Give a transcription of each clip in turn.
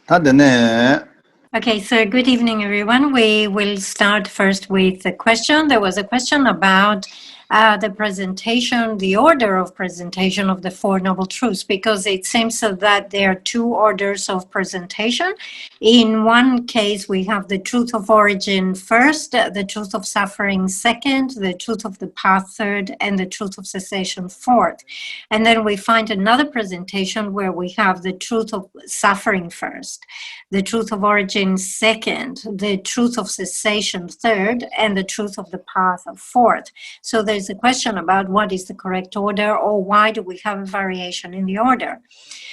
다되네. Okay, so good evening, everyone. We will start first with the question. There was a question about the presentation, the order of presentation of the Four Noble Truths, because it seems that there are two orders of presentation. In one case, we have the truth of origin first, the truth of suffering second, the truth of the path third, and the truth of cessation fourth. And then we find another presentation where we have the truth of suffering first, the truth of origin second, the truth of cessation third, and the truth of the path fourth. So there's a question about what is the correct order, or why do we have a variation in the order.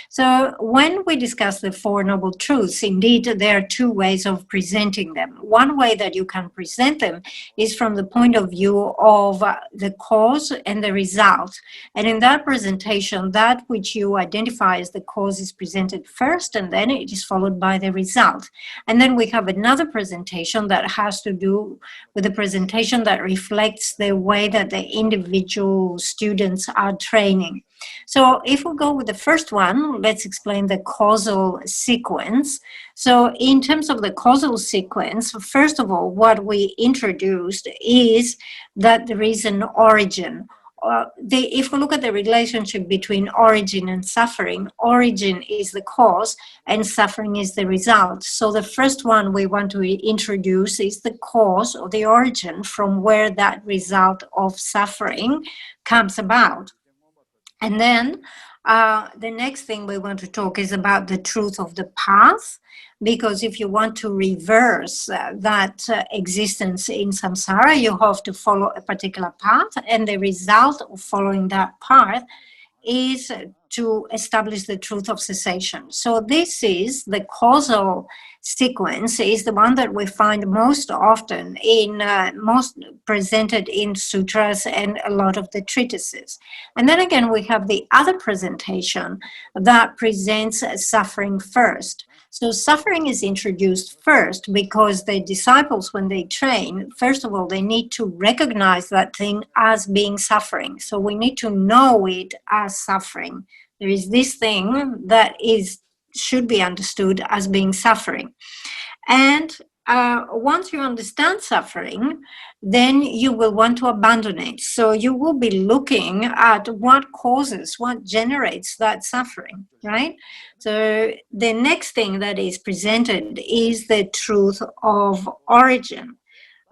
So when we discuss the Four Noble Truths, indeed, there are two ways of presenting them. One way that you can present them is from the point of view of the cause and the result. And in that presentation, that which you identify as the cause is presented first, and then it is followed by the result. And then we have another presentation that has to do with the presentation that reflects the way that the individual students are training. So if we go with the first one, let's explain the causal sequence. So in terms of the causal sequence, first of all, what we introduced is that there is an origin. If we look at the relationship between origin and suffering, origin is the cause and suffering is the result. So the first one we want to introduce is the cause or the origin from where that result of suffering comes about. And then the next thing we want to talk is about the truth of the path, because if you want to reverse that existence in samsara, you have to follow a particular path, and the result of following that path is to establish the truth of cessation. So this is the causal sequence, is the one that we find most often in, most presented in sutras and a lot of the treatises. And then again, we have the other presentation that presents suffering first. So suffering is introduced first because the disciples, when they train, first of all, they need to recognize that thing as being suffering. So we need to know it as suffering. There is this thing that should be understood as being suffering. And once you understand suffering, then you will want to abandon it. So you will be looking at what causes, what generates that suffering, right? So the next thing that is presented is the truth of origin.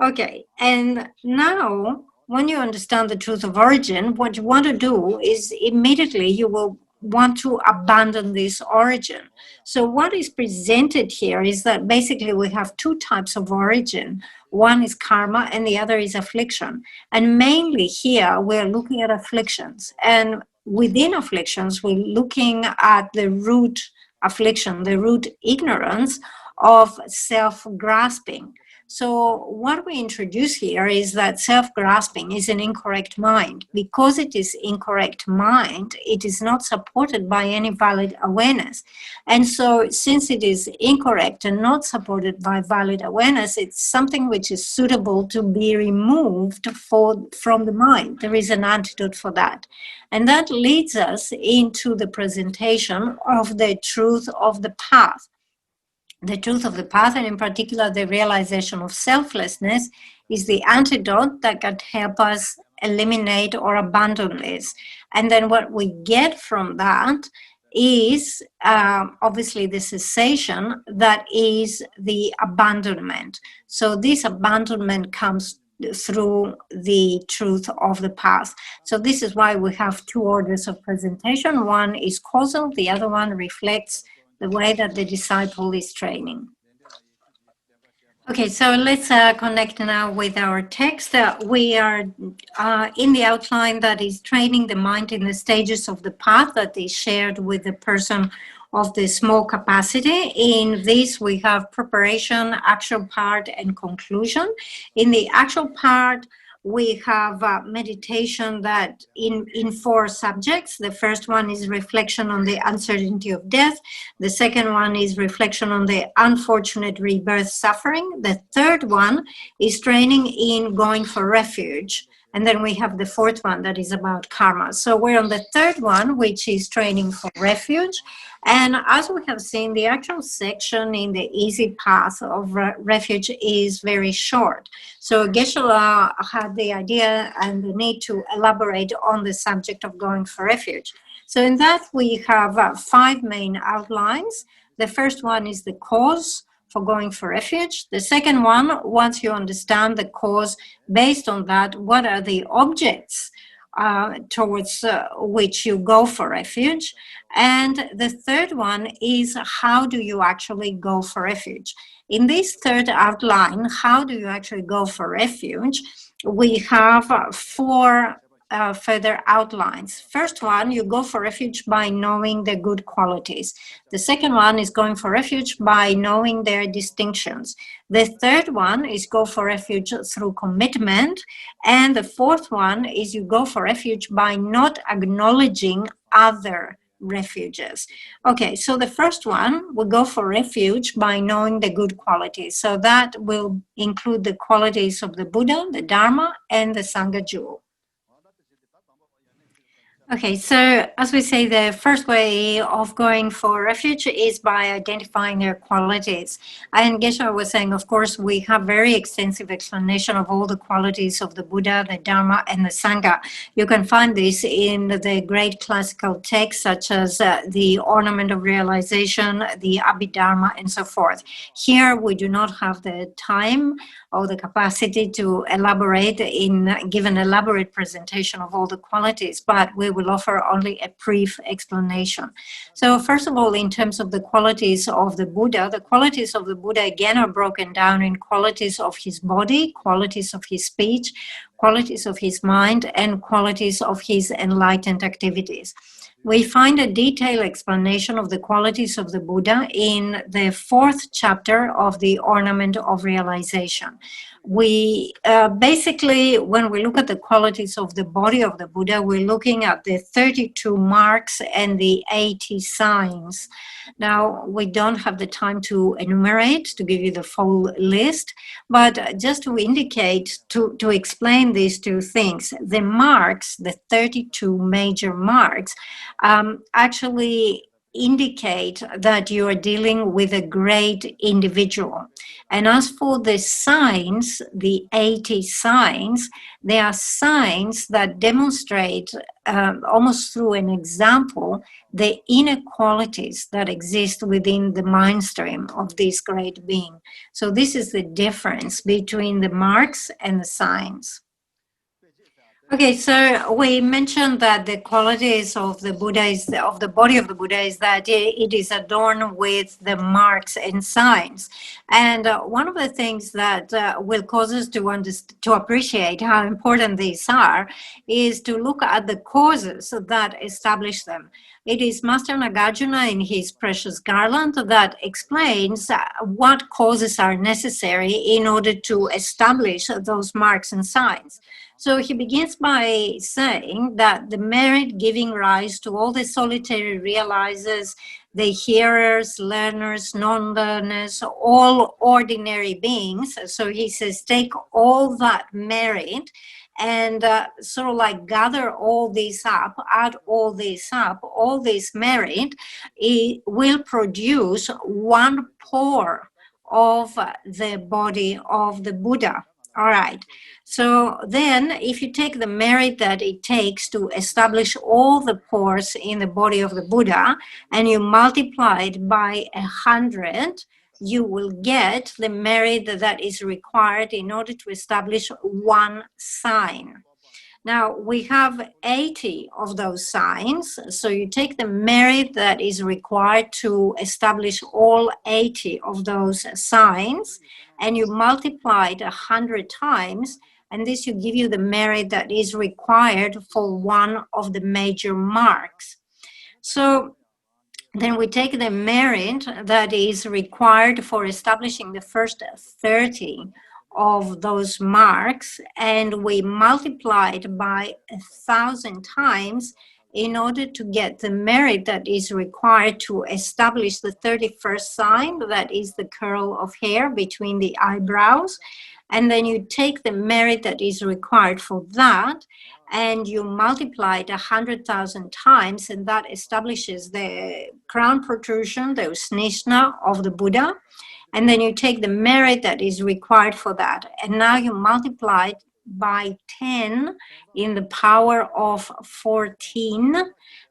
Okay, and now when you understand the truth of origin, what you want to do is immediately you will want to abandon this origin. So what is presented here is that basically we have two types of origin. One is karma and the other is affliction. And mainly here we're looking at afflictions. And within afflictions, we're looking at the root affliction, the root ignorance of self-grasping. So what we introduce here is that self-grasping is an incorrect mind. Because it is incorrect mind, it is not supported by any valid awareness. And so since it is incorrect and not supported by valid awareness, it's something which is suitable to be removed from the mind. There is an antidote for that. And that leads us into the presentation of the truth of the path. The truth of the path, and in particular the realization of selflessness, is the antidote that can help us eliminate or abandon this. And then what we get from that is obviously the cessation, that is the abandonment. So this abandonment comes through the truth of the path. So this is why we have two orders of presentation. One is causal, the other one reflects the way that the disciple is training. Okay, so let's connect now with our text. We are in the outline that is training the mind in the stages of the path that is shared with the person of the small capacity. In this, we have preparation, actual part, and conclusion. In the actual part, we have meditation that in four subjects. The first one is reflection on the uncertainty of death. The second one is reflection on the unfortunate rebirth suffering. The third one is training in going for refuge. And then we have the fourth one that is about karma. So we're on the third one, which is training for refuge. And as we have seen, the actual section in the easy path of refuge is very short. So Geshe had the idea and the need to elaborate on the subject of going for refuge. So in that, we have 5 main outlines. The first one is the cause for going for refuge. The second one, once you understand the cause, based on that, what are the objects towards which you go for refuge? And the third one is, how do you actually go for refuge? In this third outline, how do you actually go for refuge? We have 4 further outlines. First one, you go for refuge by knowing the good qualities. The second one is going for refuge by knowing their distinctions. The third one is go for refuge through commitment. And the fourth one is you go for refuge by not acknowledging other refuges. Okay, so the first one, we go for refuge by knowing the good qualities. So that will include the qualities of the Buddha, the Dharma, and the Sangha jewel. Okay, so as we say, the first way of going for refuge is by identifying their qualities. And Geshe was saying, of course, we have very extensive explanation of all the qualities of the Buddha, the Dharma, and the Sangha. You can find this in the great classical texts, such as the Ornament of Realization, the Abhidharma, and so forth. Here, we do not have the time or the capacity to elaborate give an elaborate presentation of all the qualities, but we will offer only a brief explanation. So first of all, in terms of the qualities of the Buddha again are broken down in qualities of his body, qualities of his speech, qualities of his mind, and qualities of his enlightened activities. We find a detailed explanation of the qualities of the Buddha in the 4th chapter of the Ornament of Realization. We basically, when we look at the qualities of the body of the Buddha, we're looking at the 32 marks and the 80 signs. Now, we don't have the time to enumerate, to give you the full list, but just to indicate, to explain these 2 things, the marks, the 32 major marks, actually indicate that you are dealing with a great individual. And as for the signs, the 80 signs, they are signs that demonstrate almost through an example the inequalities that exist within the mind stream of this great being. So this is the difference between the marks and the signs. Okay, so we mentioned that the qualities of the Buddha of the body of the Buddha is that it is adorned with the marks and signs. And one of the things that will cause us to appreciate how important these are is to look at the causes that establish them. It is Master Nagarjuna in his Precious Garland that explains what causes are necessary in order to establish those marks and signs. So he begins by saying that the merit giving rise to all the solitary realizers, the hearers, learners, non-learners, all ordinary beings. So he says, take all that merit and sort of like gather all this up, add all this up, all this merit, it will produce 1 pore of the body of the Buddha. All right. So then if you take the merit that it takes to establish all the pores in the body of the Buddha and you multiply it by 100, you will get the merit that is required in order to establish 1 sign. Now, we have 80 of those signs. So you take the merit that is required to establish all 80 of those signs, and you multiply it 100 times, and this will give you the merit that is required for 1 of the major marks. So then we take the merit that is required for establishing the first 30 of those marks, and we multiply it by 1,000 times, in order to get the merit that is required to establish the 31st sign, that is the curl of hair between the eyebrows. And then you take the merit that is required for that, and you multiply it 100,000 times, and that establishes the crown protrusion, the Usnishna of the Buddha. And then you take the merit that is required for that, and now you multiply it by 10 in the power of 14,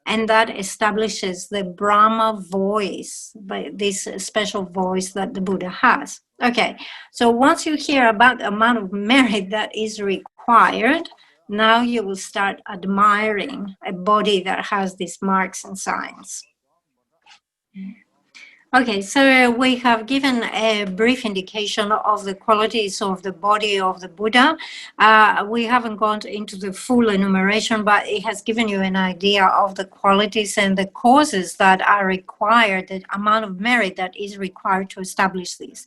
and that establishes the Brahma voice, this special voice that the Buddha has. Okay, so once you hear about the amount of merit that is required, now you will start admiring a body that has these marks and signs. Okay, so we have given a brief indication of the qualities of the body of the Buddha. We haven't gone into the full enumeration, but it has given you an idea of the qualities and the causes that are required, the amount of merit that is required to establish these.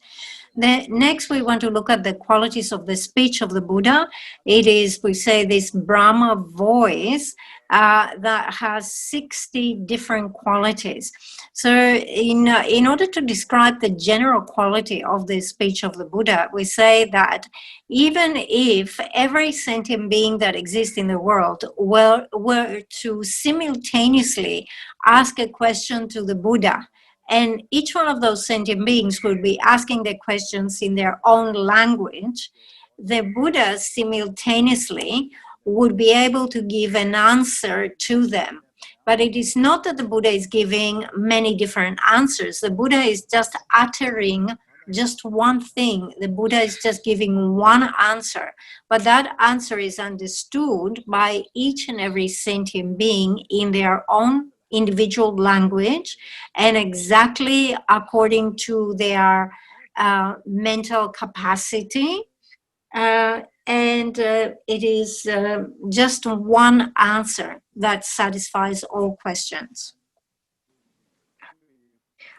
Next, we want to look at the qualities of the speech of the Buddha. It is, we say, this Brahma voice that has 60 different qualities. So in order to describe the general quality of the speech of the Buddha, we say that even if every sentient being that exists in the world were to simultaneously ask a question to the Buddha, and each one of those sentient beings would be asking the questions in their own language, the Buddha simultaneously would be able to give an answer to them. But it is not that the Buddha is giving many different answers. The Buddha is just uttering just one thing. The Buddha is just giving one answer. But that answer is understood by each and every sentient being in their own individual language and exactly according to their mental capacity. It is just one answer that satisfies all questions.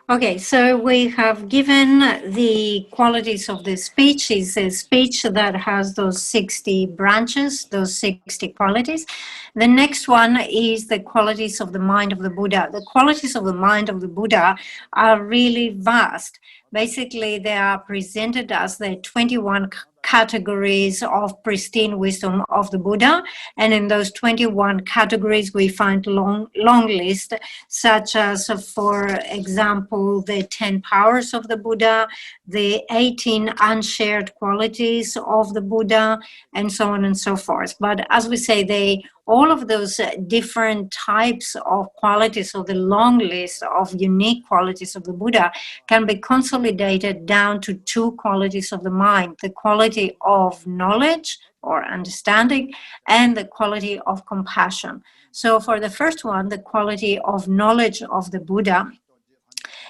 Okay, so we have given the qualities of the speech. It's a speech that has those 60 branches, those 60 qualities. The next one is the qualities of the mind of the Buddha. The qualities of the mind of the Buddha are really vast. Basically, they are presented as the 21 categories of pristine wisdom of the Buddha. And in those 21 categories, we find long list, such as, for example, the 10 powers of the Buddha, the 18 unshared qualities of the Buddha, and so on and so forth. But as we say, all of those different types of qualities, or the long list of unique qualities of the Buddha, can be consolidated down to two qualities of the mind: the quality of knowledge or understanding and the quality of compassion. So for the first one, the quality of knowledge of the Buddha,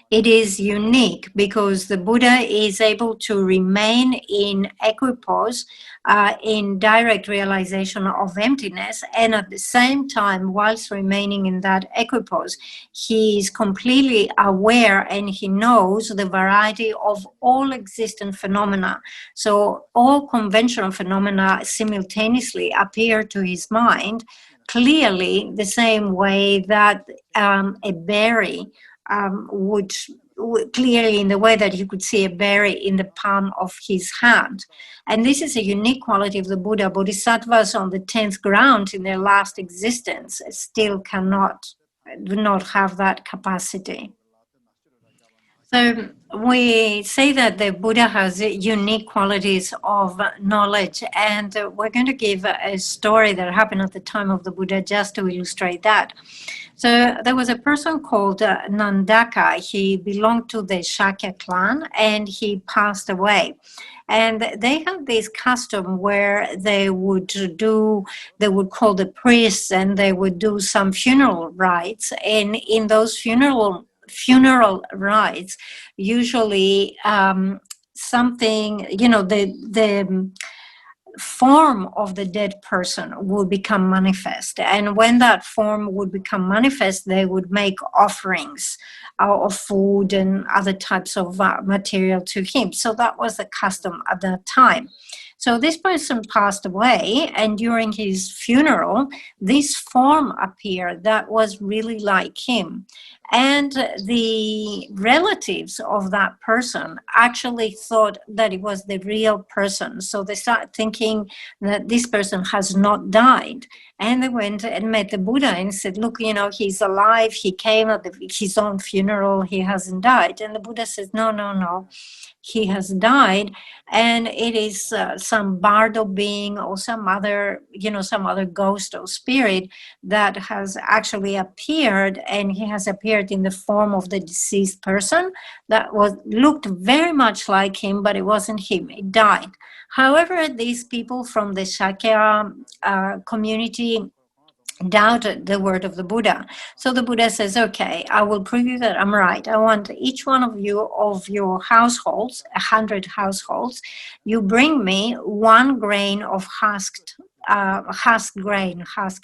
it is unique because the Buddha is able to remain in equipoise, in direct realization of emptiness, and at the same time, whilst remaining in that equipoise, he is completely aware and he knows the variety of all existent phenomena. So all conventional phenomena simultaneously appear to his mind clearly the same way that a berry would clearly, in the way that you could see a berry in the palm of his hand. And this is a unique quality of the Buddha. Bodhisattvas on the 10th ground in their last existence still do not have that capacity. So we say that the Buddha has unique qualities of knowledge, and we're going to give a story that happened at the time of the Buddha just to illustrate that. So there was a person called Nandaka. He belonged to the Shakya clan, and he passed away. And they had this custom where they would call the priests, and they would do some funeral rites. And in those funeral rites, usually something, the form of the dead person would become manifest. And when that form would become manifest, they would make offerings of food and other types of material to him. So that was the custom at that time. So this person passed away, and during his funeral, this form appeared that was really like him. And the relatives of that person actually thought that it was the real person. So they started thinking that this person has not died. And they went and met the Buddha and said, look, he's alive. He came at his own funeral. He hasn't died. And the Buddha says, no, no, no. He has died, and it is some bardo being or some other ghost or spirit that has actually appeared, and he has appeared in the form of the deceased person that looked very much like him, but it wasn't him. It died. However, these people from the Shakya community doubted the word of the Buddha. So the Buddha says, okay, I will prove you that I'm right. I want each one of your households, 100 households, you bring me 1 grain of husked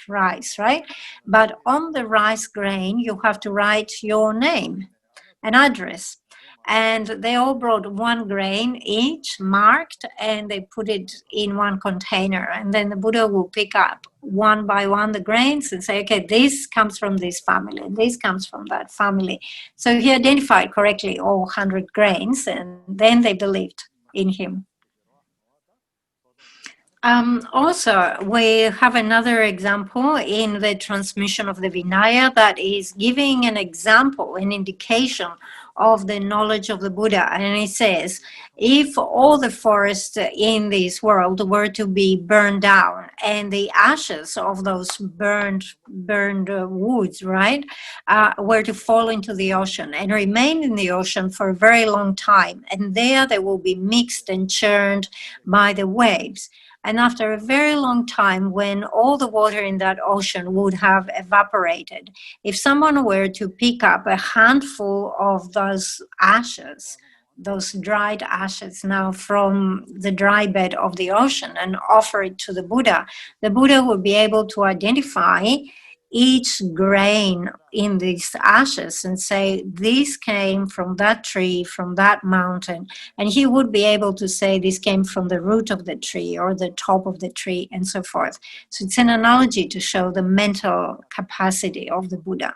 rice, right? But on the rice grain, you have to write your name, an address. And they all brought 1 grain each, marked, and they put it in 1 container. And then the Buddha will pick up one by one the grains and say, okay, this comes from this family, this comes from that family. So he identified correctly all 100 grains, and then they believed in him. Also, we have another example in the transmission of the Vinaya that is giving an example, an indication of the knowledge of the Buddha. And it says, if all the forests in this world were to be burned down and the ashes of those burned woods, right, were to fall into the ocean and remain in the ocean for a very long time, and there they will be mixed and churned by the waves. And after a very long time, when all the water in that ocean would have evaporated, if someone were to pick up a handful of those ashes, those dried ashes now from the dry bed of the ocean, and offer it to the Buddha would be able to identify each grain in these ashes and say, this came from that tree, from that mountain. And he would be able to say, this came from the root of the tree or the top of the tree, and so forth. So it's an analogy to show the mental capacity of the Buddha.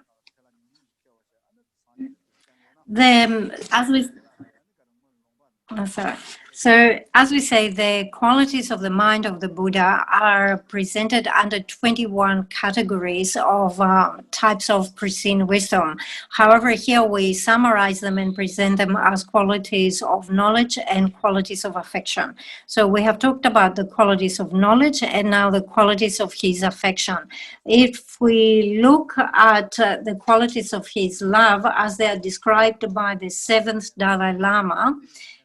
So, as we say, the qualities of the mind of the Buddha are presented under 21 categories of types of pristine wisdom. However, here we summarize them and present them as qualities of knowledge and qualities of affection. So we have talked about the qualities of knowledge and now the qualities of his affection. If we look at the qualities of his love as they are described by the 7th Dalai Lama,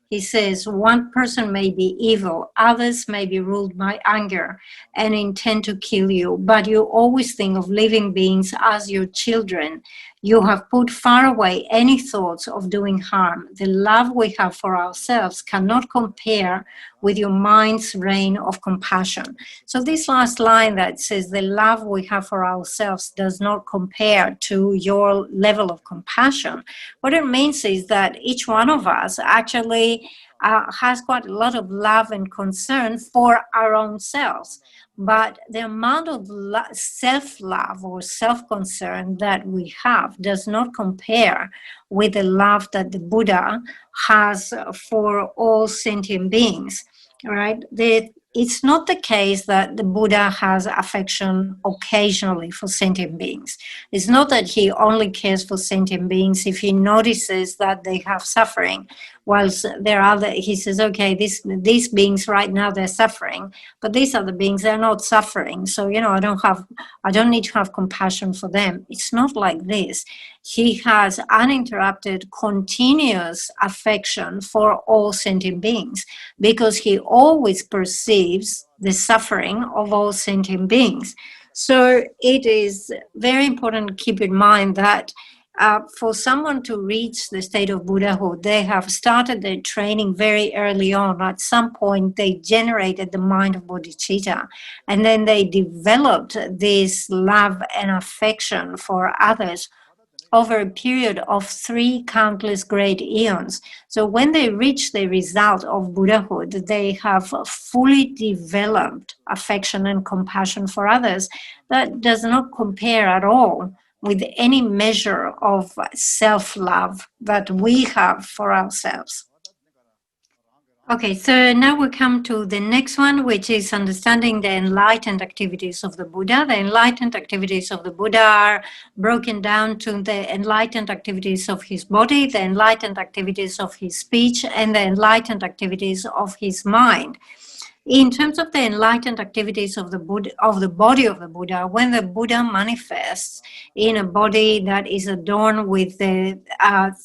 he says, one person may be evil, others may be ruled by anger and intend to kill you, but you always think of living beings as your children. You have put far away any thoughts of doing harm. The love we have for ourselves cannot compare with your mind's reign of compassion. So this last line that says the love we have for ourselves does not compare to your level of compassion, what it means is that each one of us actually has quite a lot of love and concern for our own selves. But the amount of self-love or self-concern that we have does not compare with the love that the Buddha has for all sentient beings, right? It's not the case that the Buddha has affection occasionally for sentient beings. It's not that he only cares for sentient beings if he notices that they have suffering, whilst there are he says, okay, these beings right now, they're suffering, but these other beings, they're not suffering. So, I don't need to have compassion for them. It's not like this. He has uninterrupted, continuous affection for all sentient beings because he always perceives the suffering of all sentient beings. So it is very important to keep in mind that for someone to reach the state of Buddhahood, they have started their training very early on. At some point, they generated the mind of bodhicitta, and then they developed this love and affection for others over a period of 3 countless great eons. So when they reach the result of Buddhahood, they have fully developed affection and compassion for others that does not compare at all with any measure of self-love that we have for ourselves. Okay, so now we come to the next one, which is understanding the enlightened activities of the Buddha. The enlightened activities of the Buddha are broken down to the enlightened activities of his body, the enlightened activities of his speech, and the enlightened activities of his mind. In terms of the enlightened activities of the Buddha, of the body of the Buddha, when the Buddha manifests in a body that is adorned with the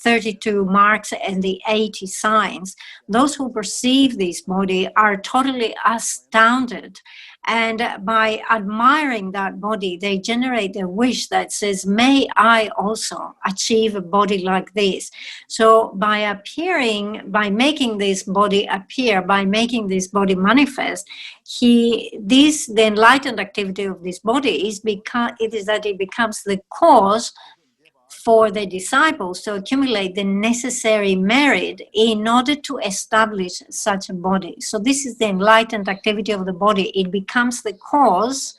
32 marks and the 80 signs, those who perceive this body are totally astounded. And by admiring that body, they generate a wish that says, may I also achieve a body like this? So by appearing, by making this body appear, by making this body manifest, the enlightened activity of this body is that it becomes the cause for the disciples to accumulate the necessary merit in order to establish such a body. So this is the enlightened activity of the body. It becomes the cause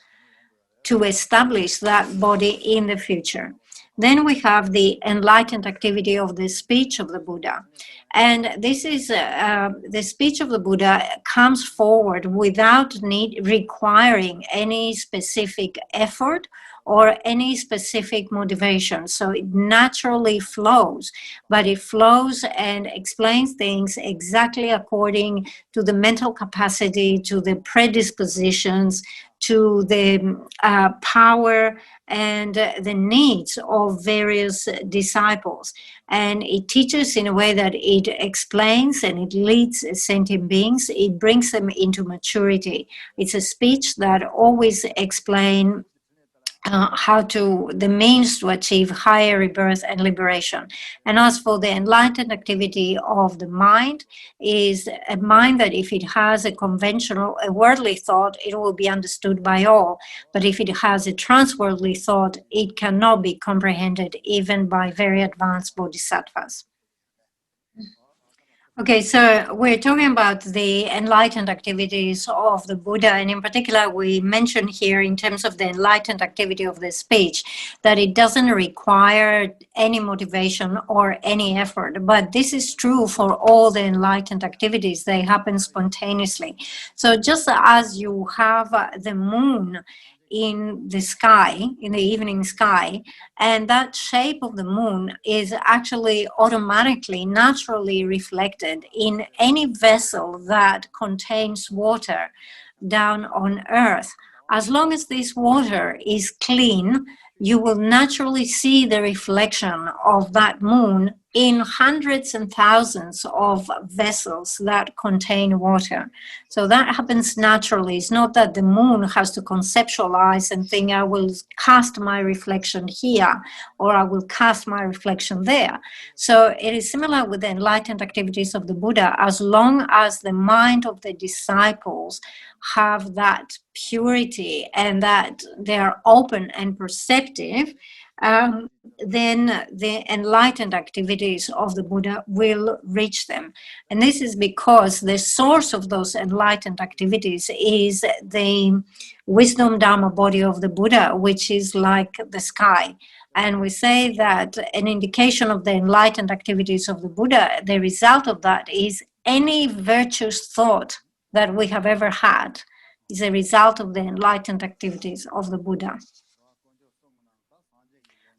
to establish that body in the future. Then we have the enlightened activity of the speech of the Buddha. And this is the speech of the Buddha comes forward without requiring any specific effort or any specific motivation. So it naturally flows, but it flows and explains things exactly according to the mental capacity, to the predispositions, to the power and the needs of various disciples. And it teaches in a way that it explains and it leads sentient beings. It brings them into maturity. It's a speech that always explains the means to achieve higher rebirth and liberation. And as for the enlightened activity of the mind, is a mind that if it has a worldly thought, it will be understood by all. But if it has a transworldly thought, it cannot be comprehended even by very advanced bodhisattvas. Okay, so we're talking about the enlightened activities of the Buddha, and in particular, we mention here in terms of the enlightened activity of the speech that it doesn't require any motivation or any effort, but this is true for all the enlightened activities. They happen spontaneously. So just as you have the moon in the sky, in the evening sky, and that shape of the moon is actually automatically, naturally reflected in any vessel that contains water down on Earth. As long as this water is clean, you will naturally see the reflection of that moon in hundreds and thousands of vessels that contain water. So that happens naturally. It's not that the moon has to conceptualize and think, I will cast my reflection here, or I will cast my reflection there. So it is similar with the enlightened activities of the Buddha. As long as the mind of the disciples have that purity and that they are open and perceptive, then the enlightened activities of the Buddha will reach them. And this is because the source of those enlightened activities is the wisdom Dharma body of the Buddha, which is like the sky. And we say that an indication of the enlightened activities of the Buddha, the result of that is any virtuous thought that we have ever had is a result of the enlightened activities of the Buddha.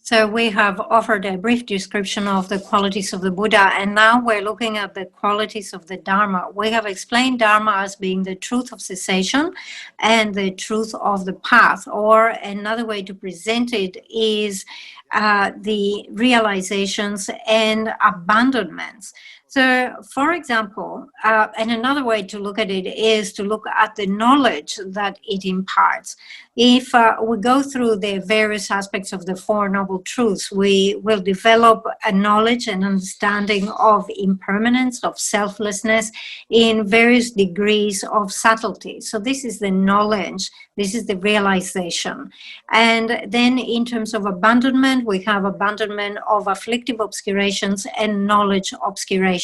So we have offered a brief description of the qualities of the Buddha, and now we're looking at the qualities of the Dharma. We have explained Dharma as being the truth of cessation and the truth of the path, or another way to present it is the realizations and abandonments. So, for example, and another way to look at it is to look at the knowledge that it imparts. If we go through the various aspects of the Four Noble Truths, we will develop a knowledge and understanding of impermanence, of selflessness in various degrees of subtlety. So this is the knowledge, this is the realization. And then in terms of abandonment, we have abandonment of afflictive obscurations and knowledge obscurations.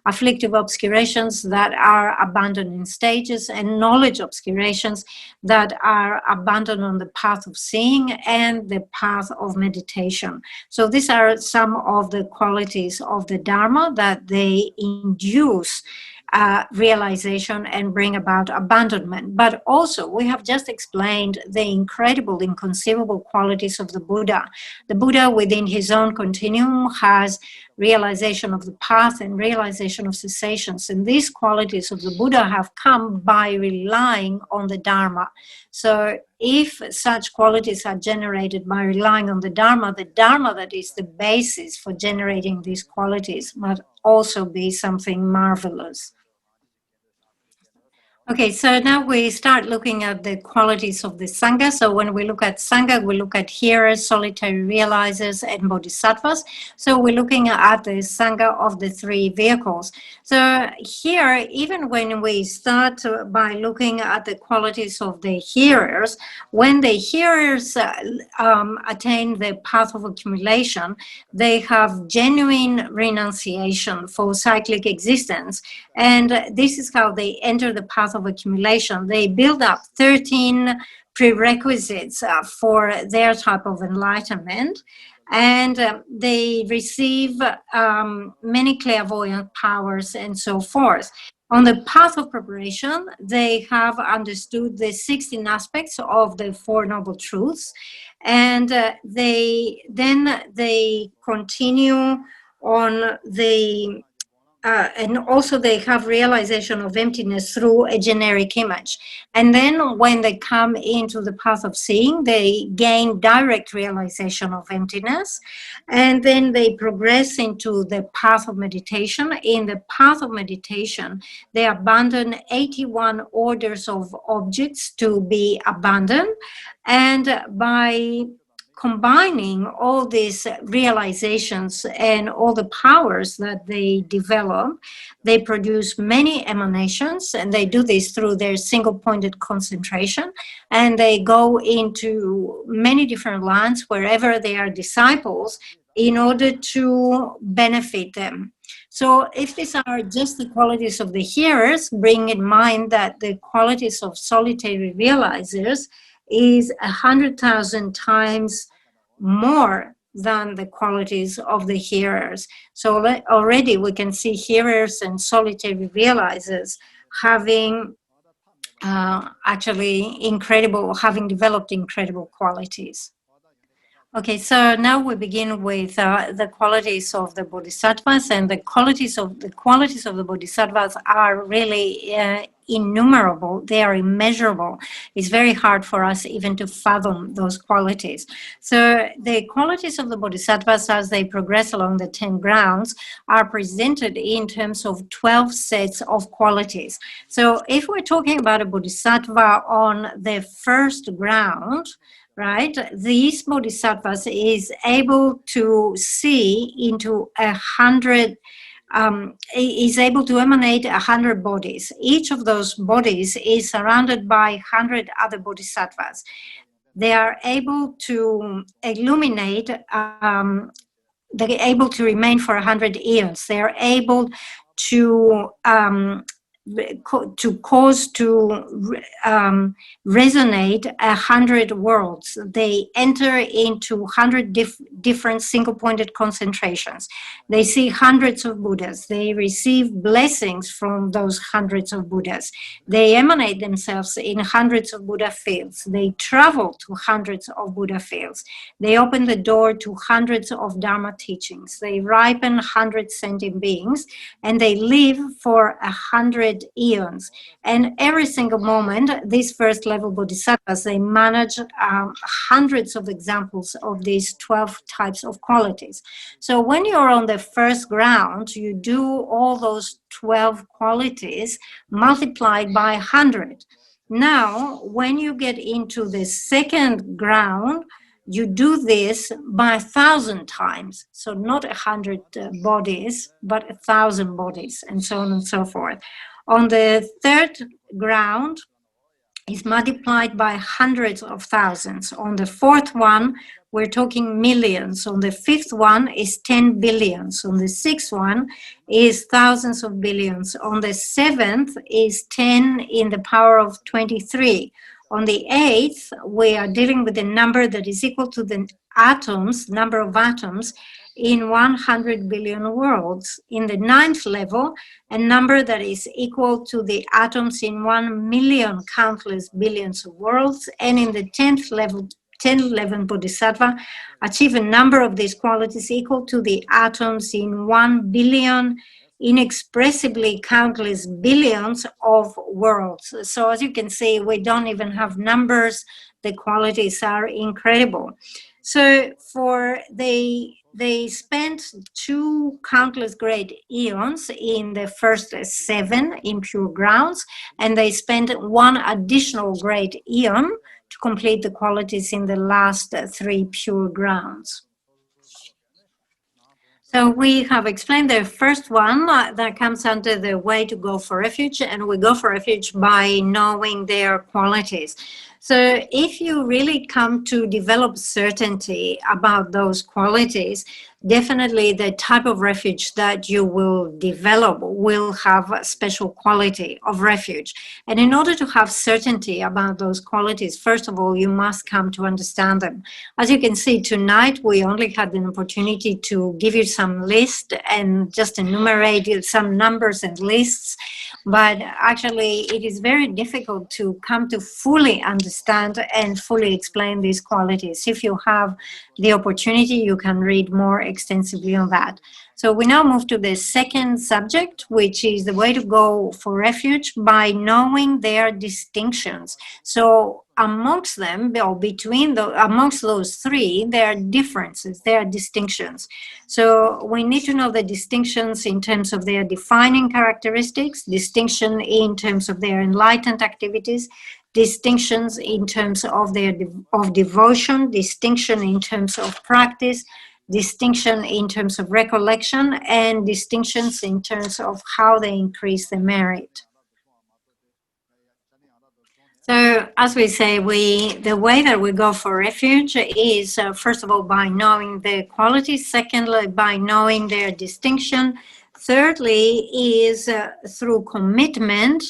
Afflictive obscurations that are abandoned in stages, and knowledge obscurations that are abandoned on the path of seeing and the path of meditation. So these are some of the qualities of the Dharma that they induce realization and bring about abandonment. But also, we have just explained the incredible, inconceivable qualities of the Buddha. The Buddha, within his own continuum, has realization of the path and realization of cessations. And these qualities of the Buddha have come by relying on the Dharma. So if such qualities are generated by relying on the Dharma that is the basis for generating these qualities must also be something marvelous. Okay, so now we start looking at the qualities of the Sangha. So when we look at Sangha, we look at hearers, solitary realizers, and bodhisattvas. So we're looking at the Sangha of the three vehicles. So here, even when we start by looking at the qualities of the hearers, when the hearers attain the path of accumulation, they have genuine renunciation for cyclic existence. And this is how they enter the path of accumulation. They build up 13 prerequisites for their type of enlightenment, and they receive many clairvoyant powers and so forth. On the path of preparation, they have understood the 16 aspects of the Four Noble Truths, and they continue on the and also they have realization of emptiness through a generic image. And then when they come into the path of seeing, they gain direct realization of emptiness. And then they progress into the path of meditation. In the path of meditation, they abandon 81 orders of objects to be abandoned. And by combining all these realizations and all the powers that they develop, they produce many emanations, and they do this through their single-pointed concentration, and they go into many different lands wherever they are disciples in order to benefit them. So if these are just the qualities of the hearers, bring in mind that the qualities of solitary realizers is 100,000 times more than the qualities of the hearers. So already we can see hearers and solitary realizers having having developed incredible qualities. Okay, so now we begin with the qualities of the bodhisattvas, and the qualities of the bodhisattvas are really innumerable. They are immeasurable. It's very hard for us even to fathom those qualities. So the qualities of the bodhisattvas, as they progress along the 10 grounds, are presented in terms of 12 sets of qualities. So if we're talking about a bodhisattva on the first ground, right, these bodhisattvas is able to see into 100, is able to emanate 100 bodies. Each of those bodies is surrounded by 100 other bodhisattvas. They are able to illuminate, they're able to remain for 100 years. They are able to resonate 100 worlds. They enter into 100 different single-pointed concentrations. They see hundreds of Buddhas. They receive blessings from those hundreds of Buddhas. They emanate themselves in hundreds of Buddha fields. They travel to hundreds of Buddha fields. They open the door to hundreds of Dharma teachings. They ripen 100 sentient beings, and they live for 100 100 eons. And every single moment, these first level bodhisattvas, they manage hundreds of examples of these 12 types of qualities. So when you're on the first ground, you do all those 12 qualities multiplied by 100. Now, when you get into the second ground, you do this by 1,000 times. So not 100 bodies, but 1,000 bodies, and so on and so forth. On the third ground, is multiplied by hundreds of thousands. On the fourth one, we're talking millions. On the fifth one is 10 billions. On the sixth one is thousands of billions. On the seventh is 10 in the power of 23. On the eighth, we are dealing with a number that is equal to the atoms, number of atoms, in 100 billion worlds. In the ninth level, a number that is equal to the atoms in 1 million countless billions of worlds. And in the 10th level, 1011 Bodhisattva achieve a number of these qualities equal to the atoms in 1 billion inexpressibly countless billions of worlds. So as you can see, we don't even have numbers. The qualities are incredible. So they spent 2 countless great eons in the first 7 impure grounds, and they spent 1 additional great eon to complete the qualities in the last 3 pure grounds. So we have explained the first one that comes under the way to go for refuge, and we go for refuge by knowing their qualities. So if you really come to develop certainty about those qualities, definitely the type of refuge that you will develop will have a special quality of refuge. And in order to have certainty about those qualities, first of all, you must come to understand them. As you can see, tonight we only had an opportunity to give you some list and just enumerate some numbers and lists, but actually it is very difficult to come to fully understand and fully explain these qualities. If you have the opportunity, you can read more extensively on that. So we now move to the second subject, which is the way to go for refuge by knowing their distinctions. So amongst them, or amongst those 3, there are differences, there are distinctions. So we need to know the distinctions in terms of their defining characteristics, distinction in terms of their enlightened activities, distinctions in terms of their devotion, distinction in terms of practice, distinction in terms of recollection, and distinctions in terms of how they increase the merit. So, as we say, the way that we go for refuge is, first of all, by knowing the qualities, secondly, by knowing their distinction, thirdly is through commitment,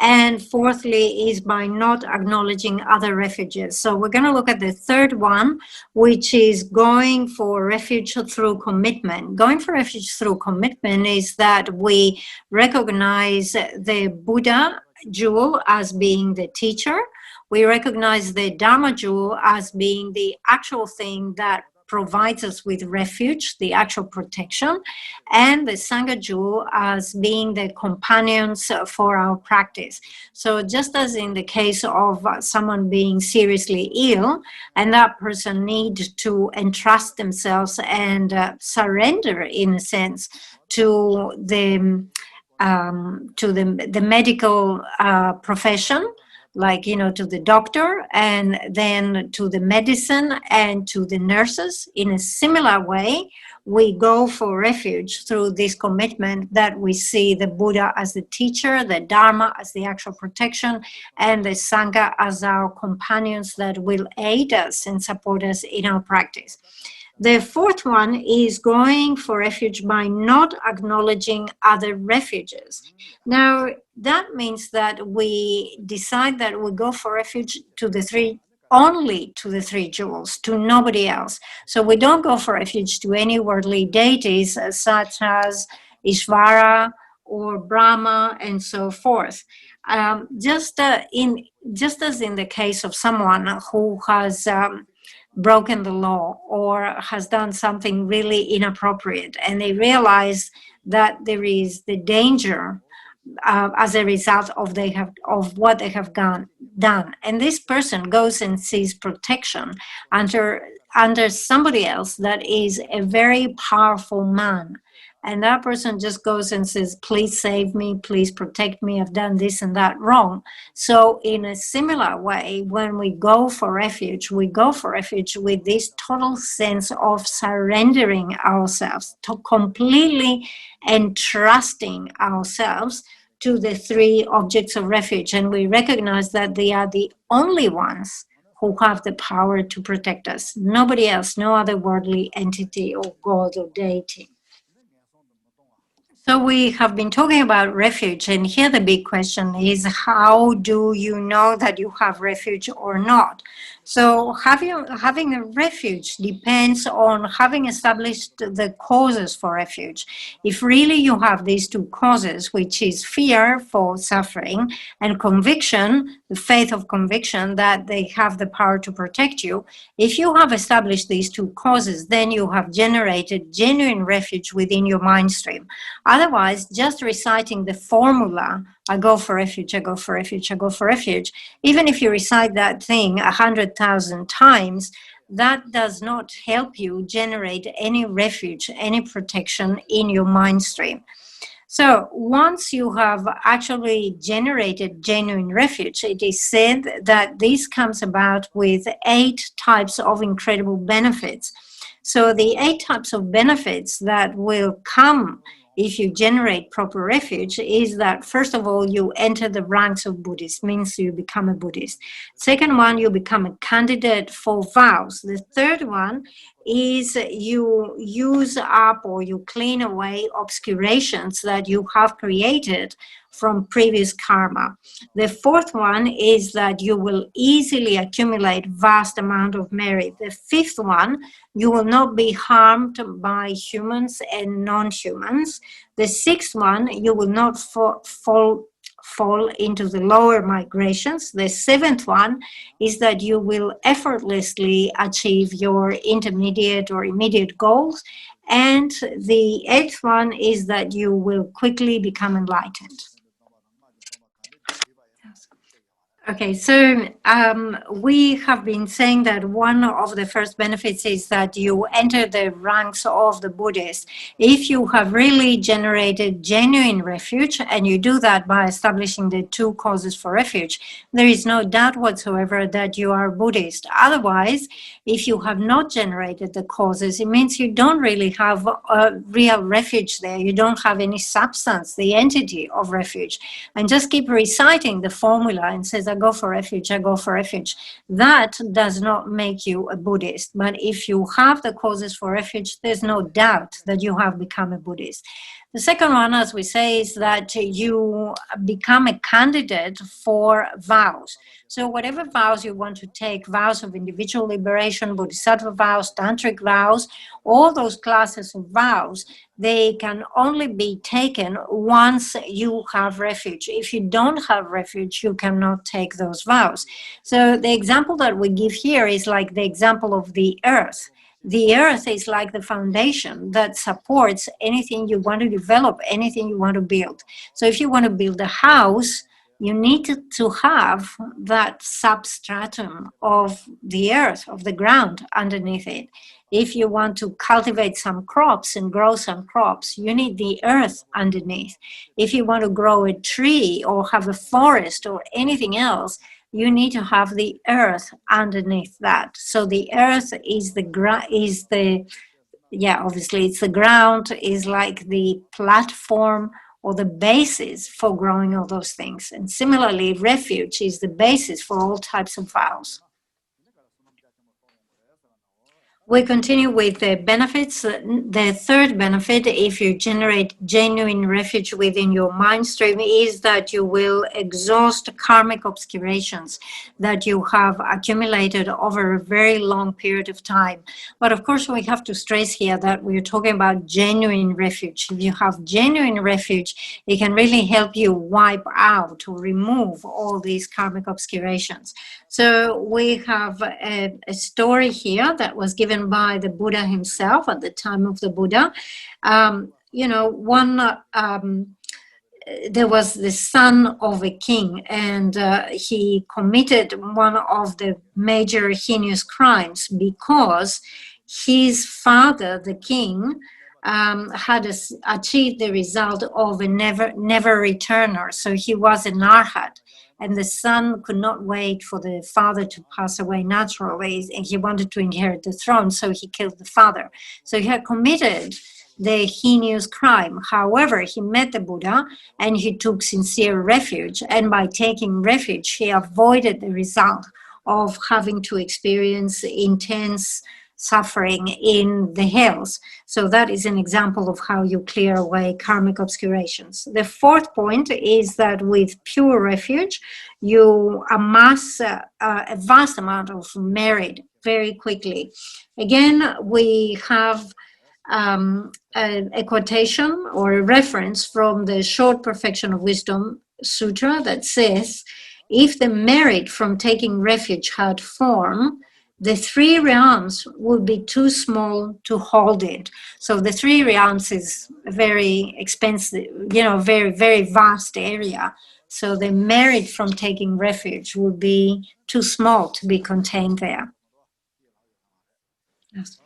and fourthly is by not acknowledging other refuges. So we're going to look at the third one, which is going for refuge through commitment. Going for refuge through commitment is that we recognize the Buddha jewel as being the teacher. We recognize the Dharma jewel as being the actual thing that provides us with refuge, the actual protection, and the Sangha jewel as being the companions for our practice. So just as in the case of someone being seriously ill, and that person needs to entrust themselves and surrender, in a sense, to the medical profession, like, to the doctor, and then to the medicine and to the nurses. In a similar way, we go for refuge through this commitment that we see the Buddha as the teacher, the Dharma as the actual protection, and the Sangha as our companions that will aid us and support us in our practice. The fourth one is going for refuge by not acknowledging other refuges. Now, that means that we decide that we go for refuge only to the 3 jewels, to nobody else. So we don't go for refuge to any worldly deities such as Ishvara or Brahma and so forth. Just as in the case of someone who has broken the law or has done something really inappropriate, and they realize that there is the danger as a result of what they have done. And this person goes and seeks protection under somebody else that is a very powerful man. And that person just goes and says, please save me, please protect me, I've done this and that wrong. So in a similar way, when we go for refuge with this total sense of surrendering ourselves, to completely entrusting ourselves to the three objects of refuge. And we recognize that they are the only ones who have the power to protect us. Nobody else, no other worldly entity or god or deity. So we have been talking about refuge, and here the big question is, how do you know that you have refuge or not? So having a refuge depends on having established the causes for refuge. If really you have these two causes, which is fear for suffering and conviction, the faith of conviction that they have the power to protect you, if you have established these two causes, then you have generated genuine refuge within your mind stream. Otherwise, just reciting the formula, I go for refuge, I go for refuge, I go for refuge, even if you recite that thing 100,000 times, that does not help you generate any refuge, any protection in your mind stream. So once you have actually generated genuine refuge, it is said that this comes about with 8 types of incredible benefits. So the 8 types of benefits that will come if you generate proper refuge is that, first of all, you enter the ranks of Buddhists, means you become a Buddhist. Second one, you become a candidate for vows. The third one is you use up or you clean away obscurations that you have created from previous karma. The fourth one is that you will easily accumulate vast amount of merit. The fifth one, you will not be harmed by humans and non-humans. The sixth one, you will not fall into the lower migrations. The seventh one is that you will effortlessly achieve your intermediate or immediate goals. And the eighth one is that you will quickly become enlightened. Okay, so we have been saying that one of the first benefits is that you enter the ranks of the Buddhists. If you have really generated genuine refuge, and you do that by establishing the 2 causes for refuge, there is no doubt whatsoever that you are Buddhist. Otherwise, if you have not generated the causes, it means you don't really have a real refuge there. You don't have any substance, the entity of refuge. And just keep reciting the formula and says, I go for refuge, I go for refuge. That does not make you a Buddhist. But if you have the causes for refuge, there's no doubt that you have become a Buddhist. The second one, as we say, is that you become a candidate for vows. So whatever vows you want to take, vows of individual liberation, bodhisattva vows, tantric vows, all those classes of vows, they can only be taken once you have refuge. If you don't have refuge, you cannot take those vows. So the example that we give here is like the example of the earth. The earth is like the foundation that supports anything you want to develop, anything you want to build. So if you want to build a house, you need to have that substratum of the earth, of the ground underneath it. If you want to cultivate some crops and grow some crops, you need the earth underneath. If you want to grow a tree or have a forest or anything else, you need to have the earth underneath that. So the earth is obviously it's the ground, is like the platform or the basis for growing all those things. And similarly, refuge is the basis for all types of vows. We continue with the benefits. The third benefit, if you generate genuine refuge within your mind stream, is that you will exhaust karmic obscurations that you have accumulated over a very long period of time. But of course, we have to stress here that we're talking about genuine refuge. If you have genuine refuge, it can really help you wipe out or remove all these karmic obscurations. So we have a story here that was given by the Buddha himself at the time of the Buddha. there was the son of a king, and he committed one of the major heinous crimes because his father, the king, had achieved the result of a never returner. So he was an arhat, and the son could not wait for the father to pass away naturally, and he wanted to inherit the throne, so he killed the father. So he had committed the heinous crime. However, he met the Buddha and he took sincere refuge, and by taking refuge, he avoided the result of having to experience intense suffering in the hells. So that is an example of how you clear away karmic obscurations. The fourth point is that with pure refuge, you amass a vast amount of merit very quickly. Again, we have a quotation or a reference from the Short Perfection of Wisdom Sutra that says, if the merit from taking refuge had form, the three realms would be too small to hold it. So the three realms is a very expensive, very, very vast area. So the merit from taking refuge would be too small to be contained there. Yes.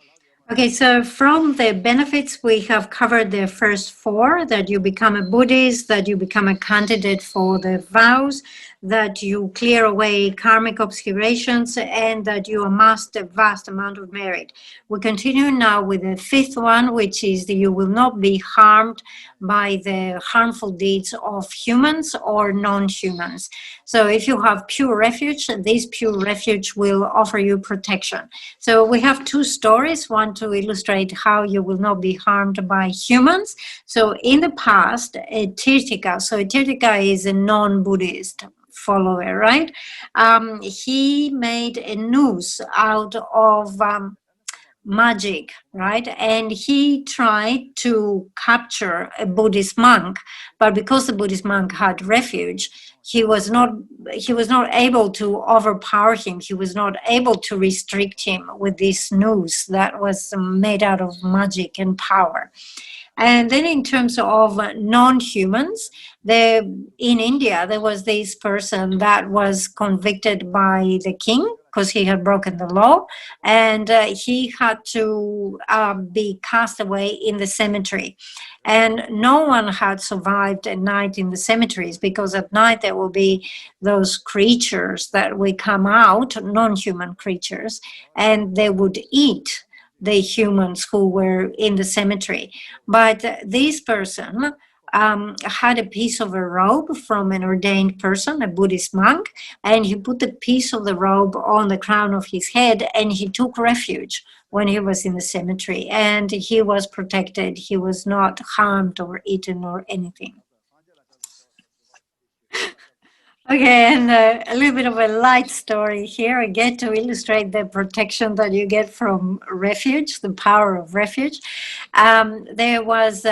Okay, so from the benefits, we have covered the first four, that you become a Buddhist, that you become a candidate for the vows, that you clear away karmic obscurations, and that you amass a vast amount of merit. We continue now with the fifth one, which is that you will not be harmed by the harmful deeds of humans or non-humans. So if you have pure refuge, this pure refuge will offer you protection. So we have two stories, one to illustrate how you will not be harmed by humans. So in the past, a Tirthika, so a Tirthika is a non-Buddhist follower, right? He made a noose out of magic, right? And he tried to capture a Buddhist monk, but because the Buddhist monk had refuge, he was not able to overpower him. He was not able to restrict him with this noose that was made out of magic and power. And then in terms of non-humans, in India, there was this person that was convicted by the king because he had broken the law, and he had to be cast away in the cemetery. And no one had survived a night in the cemeteries, because at night there will be those creatures that will come out, non-human creatures, and they would eat the humans who were in the cemetery. But this person had a piece of a robe from an ordained person, a Buddhist monk, and he put the piece of the robe on the crown of his head, and he took refuge when he was in the cemetery, and he was protected. He was not harmed or eaten or anything. Okay, and a little bit of a light story here, again, to illustrate the protection that you get from refuge, the power of refuge. There was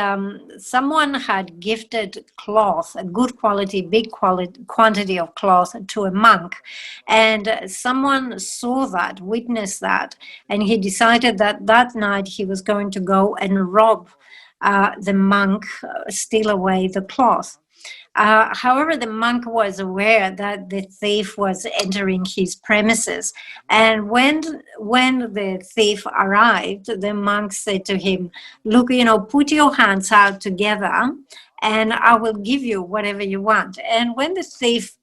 someone had gifted cloth, a good quality, big quantity of cloth to a monk. And someone saw that, witnessed that, and he decided that that night he was going to go and rob the monk, steal away the cloth. However, the monk was aware that the thief was entering his premises. And when the thief arrived, the monk said to him, look, put your hands out together and I will give you whatever you want. And when the thief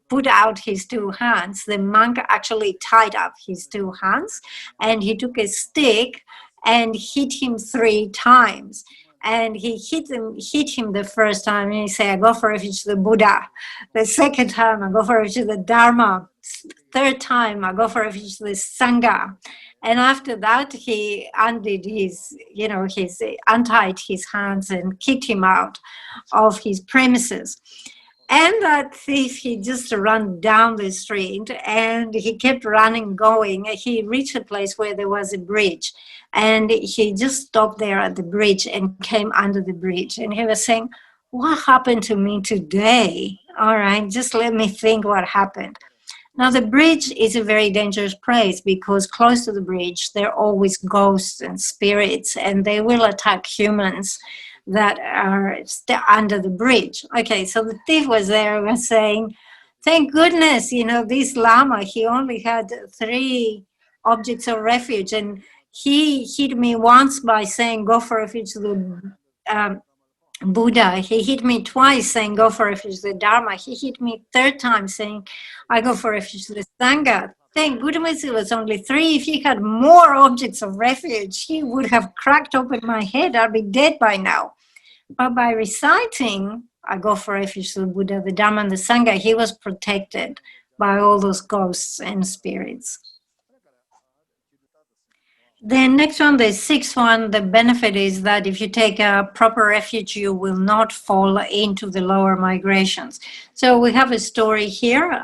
put out his two hands, the monk actually tied up his two hands, and he took a stick and hit him 3 times. And he hit him the first time, and he said, I go for refuge to the Buddha. The second time, I go for refuge to the Dharma. Third time, I go for refuge to the Sangha. And after that, he undid untied his hands and kicked him out of his premises. And that thief, he just ran down the street, and he kept running, going. He reached a place where there was a bridge, and he just stopped there at the bridge and came under the bridge. And he was saying, what happened to me today? All right, just let me think what happened. Now, the bridge is a very dangerous place, because close to the bridge, there are always ghosts and spirits, and they will attack humans that are under the bridge. Okay, so the thief was there, was saying, thank goodness, this Lama, he only had 3 objects of refuge, and he hit me once by saying, go for refuge to the Buddha. He hit me twice saying, go for refuge to the Dharma. He hit me 3rd time saying, I go for refuge to the Sangha. Thank goodness it was only 3. If he had more objects of refuge, he would have cracked open my head. I'd be dead by now. But by reciting, I go for refuge to the Buddha, the Dharma, and the Sangha, he was protected by all those ghosts and spirits. The next one, the 6th one, the benefit is that if you take a proper refuge, you will not fall into the lower migrations. So we have a story here.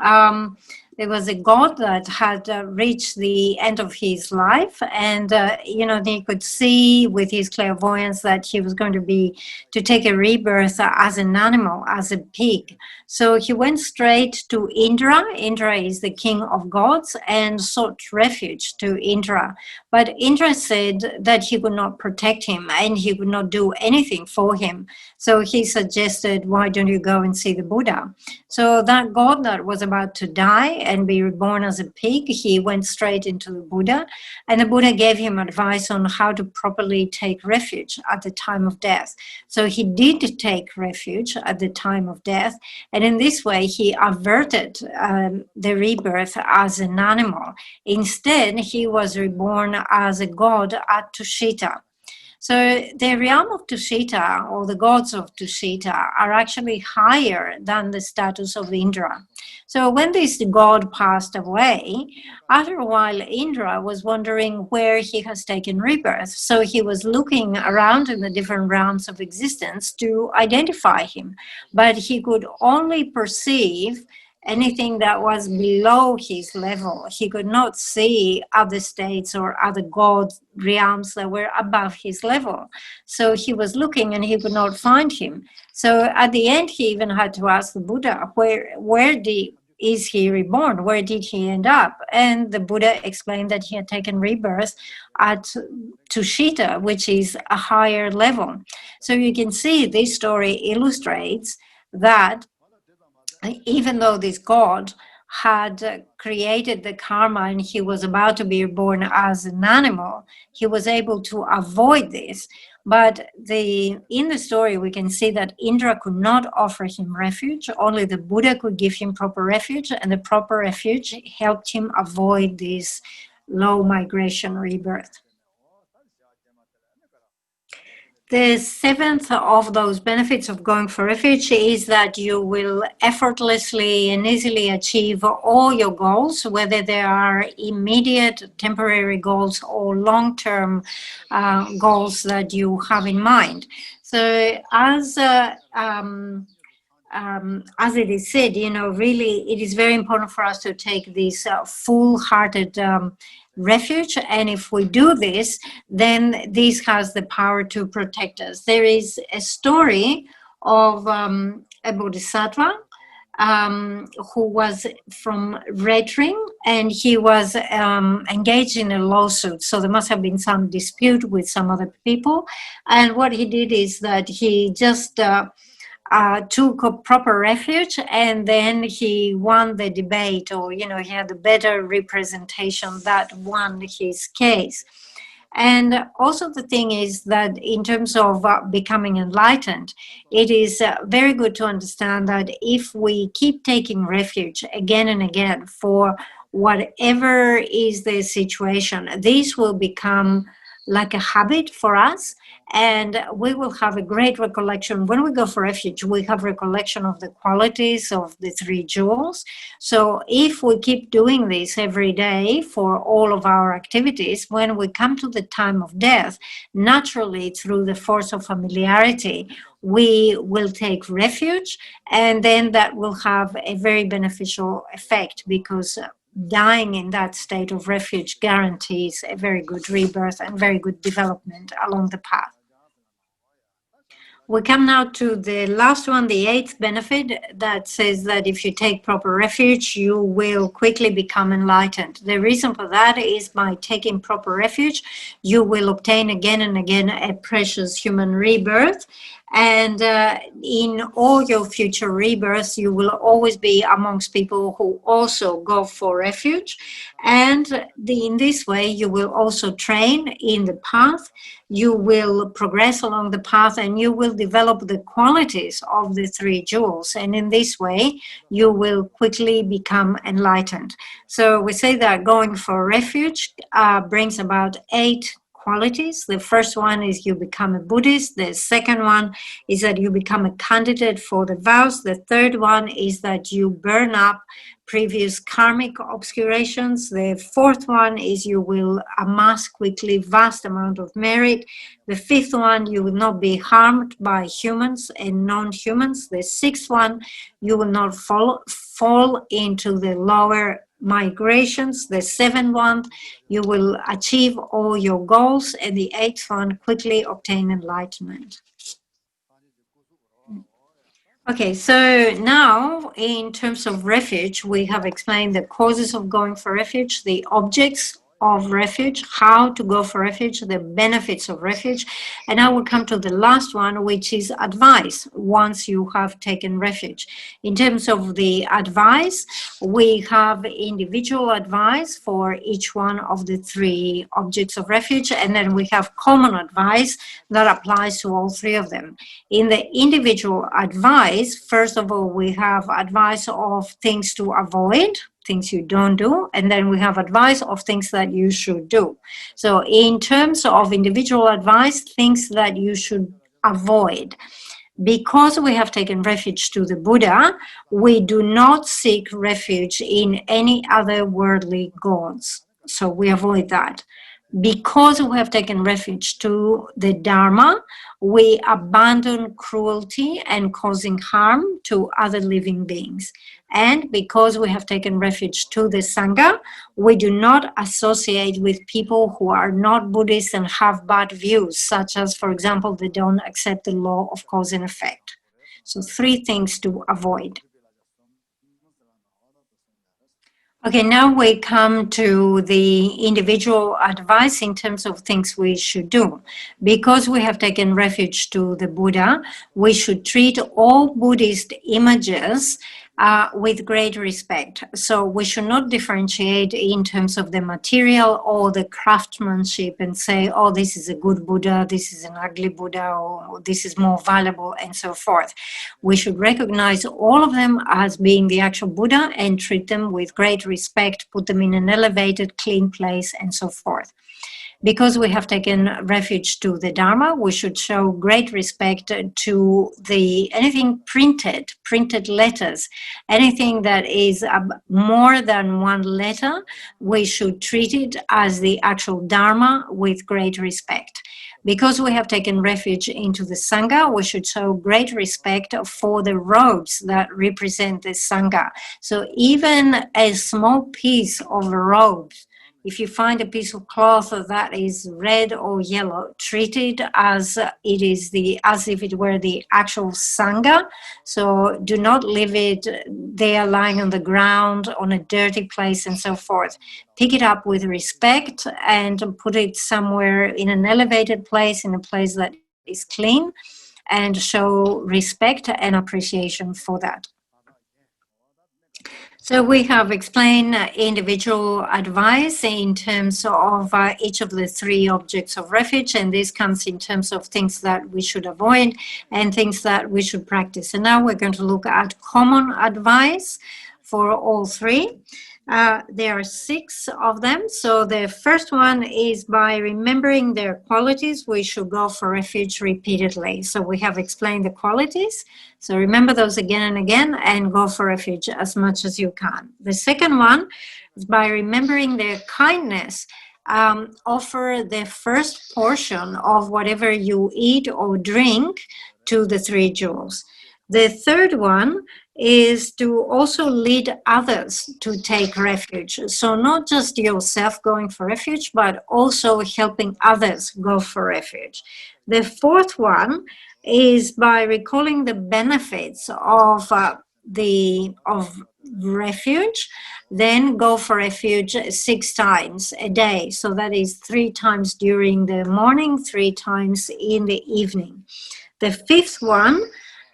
There was a god that had reached the end of his life, and he could see with his clairvoyance that he was going to take a rebirth as an animal, as a pig. So he went straight to Indra. Indra is the king of gods, and sought refuge to Indra. But Indra said that he would not protect him and he would not do anything for him. So he suggested, why don't you go and see the Buddha? So that god that was about to die and be reborn as a pig, he went straight into the Buddha, and the Buddha gave him advice on how to properly take refuge at the time of death. So he did take refuge at the time of death, and in this way he averted the rebirth as an animal. Instead, he was reborn as a god at Tushita. So the realm of Tushita, or the gods of Tushita, are actually higher than the status of Indra. So when this god passed away, after a while Indra was wondering where he has taken rebirth. So he was looking around in the different realms of existence to identify him. But he could only perceive anything that was below his level. He could not see other states or other god realms that were above his level. So he was looking and he could not find him. So at the end, he even had to ask the Buddha, is he reborn? Where did he end up? And the Buddha explained that he had taken rebirth at Tushita, which is a higher level. So you can see this story illustrates that even though this god had created the karma and he was about to be born as an animal, he was able to avoid this. But in the story, we can see that Indra could not offer him refuge. Only the Buddha could give him proper refuge, and the proper refuge helped him avoid this low migration rebirth. The 7th of those benefits of going for refuge is that you will effortlessly and easily achieve all your goals, whether they are immediate temporary goals or long-term goals that you have in mind. So as it is said, really it is very important for us to take this full-hearted refuge, and if we do this, then this has the power to protect us. There is a story of a bodhisattva who was from Red Ring, and he was engaged in a lawsuit. So there must have been some dispute with some other people, and what he did is that he just took a proper refuge, and then he won the debate, or he had a better representation that won his case. And also the thing is that in terms of becoming enlightened, it is very good to understand that if we keep taking refuge again and again for whatever is the situation, this will become like a habit for us, and we will have a great recollection. When we go for refuge, we have recollection of the qualities of the 3 jewels. So if we keep doing this every day for all of our activities, when we come to the time of death, naturally through the force of familiarity, we will take refuge, and then that will have a very beneficial effect, because dying in that state of refuge guarantees a very good rebirth and very good development along the path. We come now to the last one, the 8th benefit, that says that if you take proper refuge, you will quickly become enlightened. The reason for that is by taking proper refuge, you will obtain again and again a precious human rebirth. And in all your future rebirths, you will always be amongst people who also go for refuge. And in this way, you will also train in the path. You will progress along the path, and you will develop the qualities of the 3 jewels. And in this way, you will quickly become enlightened. So we say that going for refuge brings about 8 qualities. The first one is you become a Buddhist. The second one is that you become a candidate for the vows. The third one is that you burn up previous karmic obscurations. The fourth one is you will amass quickly vast amount of merit. The fifth one, you will not be harmed by humans and non-humans. The sixth one, you will not fall into the lower migrations. The seventh one, you will achieve all your goals. And the eighth one, quickly obtain enlightenment. Okay, so now in terms of refuge, we have explained the causes of going for refuge, the objects of refuge, how to go for refuge, the benefits of refuge. And now we'll come to the last one, which is advice once you have taken refuge. In terms of the advice, we have individual advice for each one of the 3 objects of refuge, and then we have common advice that applies to all 3 of them. In the individual advice, first of all, we have advice of things to avoid, things you don't do, and then we have advice of things that you should do. So in terms of individual advice, things that you should avoid. Because we have taken refuge to the Buddha, we do not seek refuge in any other worldly gods. So we avoid that. Because we have taken refuge to the Dharma, we abandon cruelty and causing harm to other living beings. And because we have taken refuge to the Sangha, we do not associate with people who are not Buddhist and have bad views, such as, for example, they don't accept the law of cause and effect. So 3 things to avoid. Okay, now we come to the individual advice in terms of things we should do. Because we have taken refuge to the Buddha, we should treat all Buddhist images with great respect. So we should not differentiate in terms of the material or the craftsmanship and say, oh, this is a good Buddha, this is an ugly Buddha, or this is more valuable, and so forth. We should recognize all of them as being the actual Buddha and treat them with great respect, put them in an elevated, clean place, and so forth. Because we have taken refuge to the Dharma, we should show great respect to anything printed letters, anything that is more than one letter, we should treat it as the actual Dharma with great respect. Because we have taken refuge into the Sangha, we should show great respect for the robes that represent the Sangha. So even a small piece of a robe, if you find a piece of cloth that is red or yellow, treat it as if it were the actual Sangha. So do not leave it there lying on the ground on a dirty place and so forth. Pick it up with respect and put it somewhere in an elevated place, in a place that is clean, and show respect and appreciation for that. So we have explained individual advice in terms of each of the 3 objects of refuge, and this comes in terms of things that we should avoid and things that we should practice. And now we're going to look at common advice for all 3. There are 6 of them. So the first one is by remembering their qualities, we should go for refuge repeatedly. So we have explained the qualities. So remember those again and again and go for refuge as much as you can. The second one is by remembering their kindness. Offer the first portion of whatever you eat or drink to the 3 jewels. The third one is to also lead others to take refuge. So not just yourself going for refuge, but also helping others go for refuge. The fourth one is by recalling the benefits of refuge. Then go for refuge 6 times a day. So that is 3 times during the morning, 3 times in the evening. The 5th one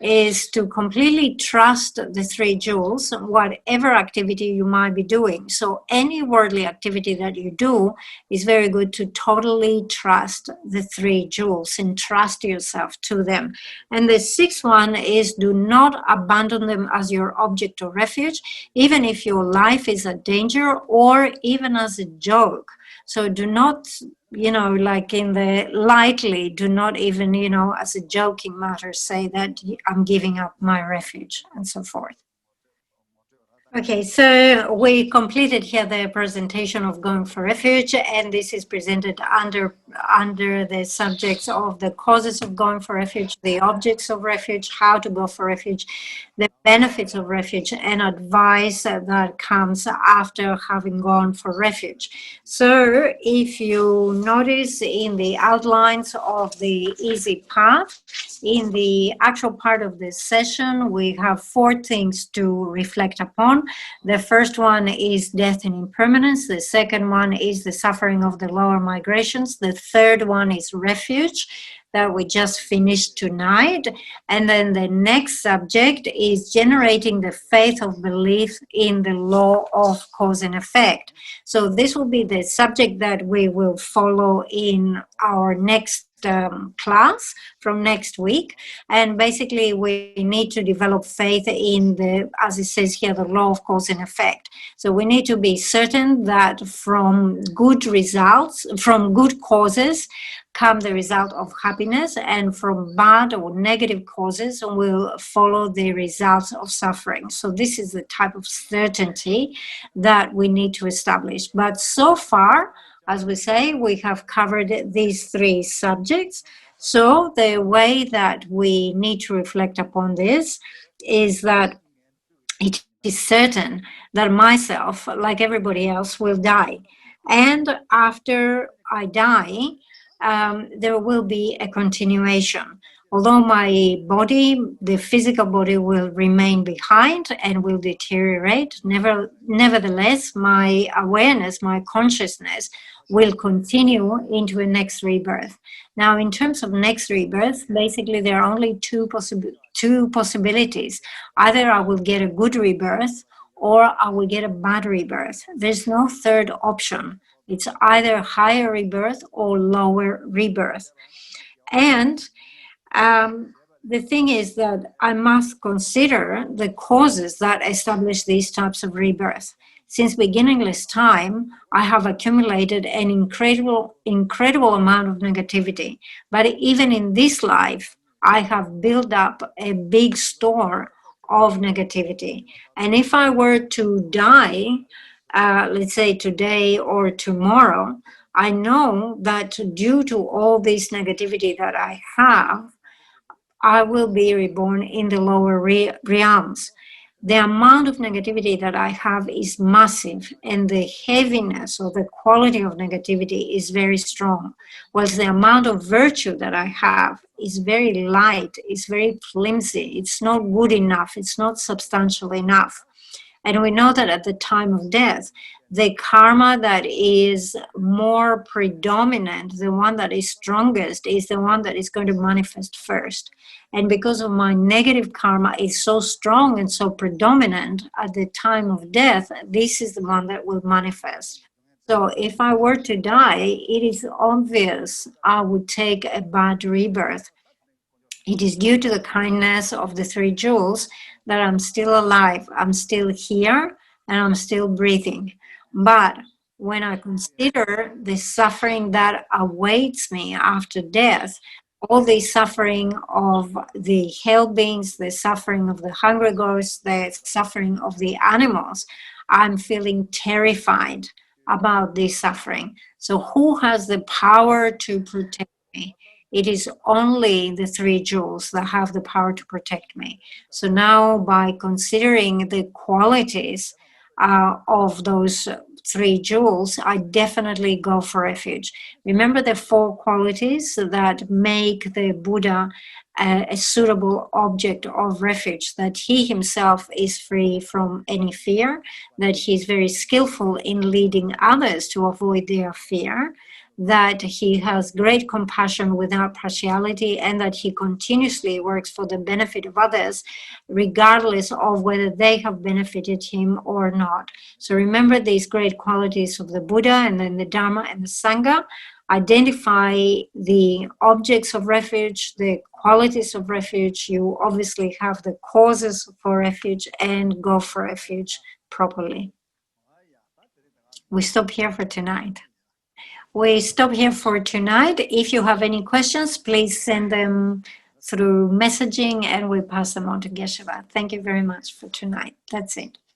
is to completely trust the 3 jewels, whatever activity you might be doing. So any worldly activity that you do is very good to totally trust the 3 jewels and trust yourself to them. And the 6th one is do not abandon them as your object of refuge, even if your life is a danger or even as a joke. So do not, like in the lightly, do not even, as a joking matter, say that I'm giving up my refuge and so forth. Okay, so we completed here the presentation of going for refuge, and this is presented under the subjects of the causes of going for refuge, the objects of refuge, how to go for refuge, the benefits of refuge, and advice that comes after having gone for refuge. So if you notice in the outlines of the easy path, in the actual part of this session, we have 4 things to reflect upon. The first one is death and impermanence. The second one is the suffering of the lower migrations. The third one is refuge that we just finished tonight. And then the next subject is generating the faith of belief in the law of cause and effect. So this will be the subject that we will follow in our next class from next week. And basically we need to develop faith in the, as it says here, the law of cause and effect. So we need to be certain that from good results, from good causes, come the result of happiness, and from bad or negative causes will follow the results of suffering. So this is the type of certainty that we need to establish. But so far, as we say, we have covered these 3 subjects. So the way that we need to reflect upon this is that it is certain that myself, like everybody else, will die. And after I die, there will be a continuation. Although my body, the physical body, will remain behind and will deteriorate, nevertheless, my awareness, my consciousness will continue into a next rebirth. Now, in terms of next rebirth, basically there are only two possibilities. Either I will get a good rebirth or I will get a bad rebirth. There's no third option. It's either higher rebirth or lower rebirth. And the thing is that I must consider the causes that establish these types of rebirth. Since beginningless time, I have accumulated an incredible amount of negativity. But even in this life, I have built up a big store of negativity. And if I were to die, let's say today or tomorrow, I know that due to all this negativity that I have, I will be reborn in the lower realms. The amount of negativity that I have is massive, and the heaviness or the quality of negativity is very strong, whilst the amount of virtue that I have is very light, is very flimsy, it's not good enough, it's not substantial enough. And we know that at the time of death, the karma that is more predominant, the one that is strongest, is the one that is going to manifest first. And because of my negative karma is so strong and so predominant at the time of death, this is the one that will manifest. So if I were to die, it is obvious I would take a bad rebirth. It is due to the kindness of the 3 jewels that I'm still alive, I'm still here, and I'm still breathing. But when I consider the suffering that awaits me after death, all the suffering of the hell beings, the suffering of the hungry ghosts, the suffering of the animals, I'm feeling terrified about this suffering. So who has the power to protect me? It is only the 3 jewels that have the power to protect me. So now, by considering the qualities of those 3 jewels, I definitely go for refuge. Remember the 4 qualities that make the Buddha a suitable object of refuge, that he himself is free from any fear, that he's very skillful in leading others to avoid their fear, that he has great compassion without partiality, and that he continuously works for the benefit of others, regardless of whether they have benefited him or not. So remember these great qualities of the Buddha and then the Dharma and the Sangha. Identify the objects of refuge, the qualities of refuge. You obviously have the causes for refuge, and go for refuge properly. We stop here for tonight. If you have any questions, please send them through messaging and we pass them on to Geshe. Thank you very much for tonight. That's it.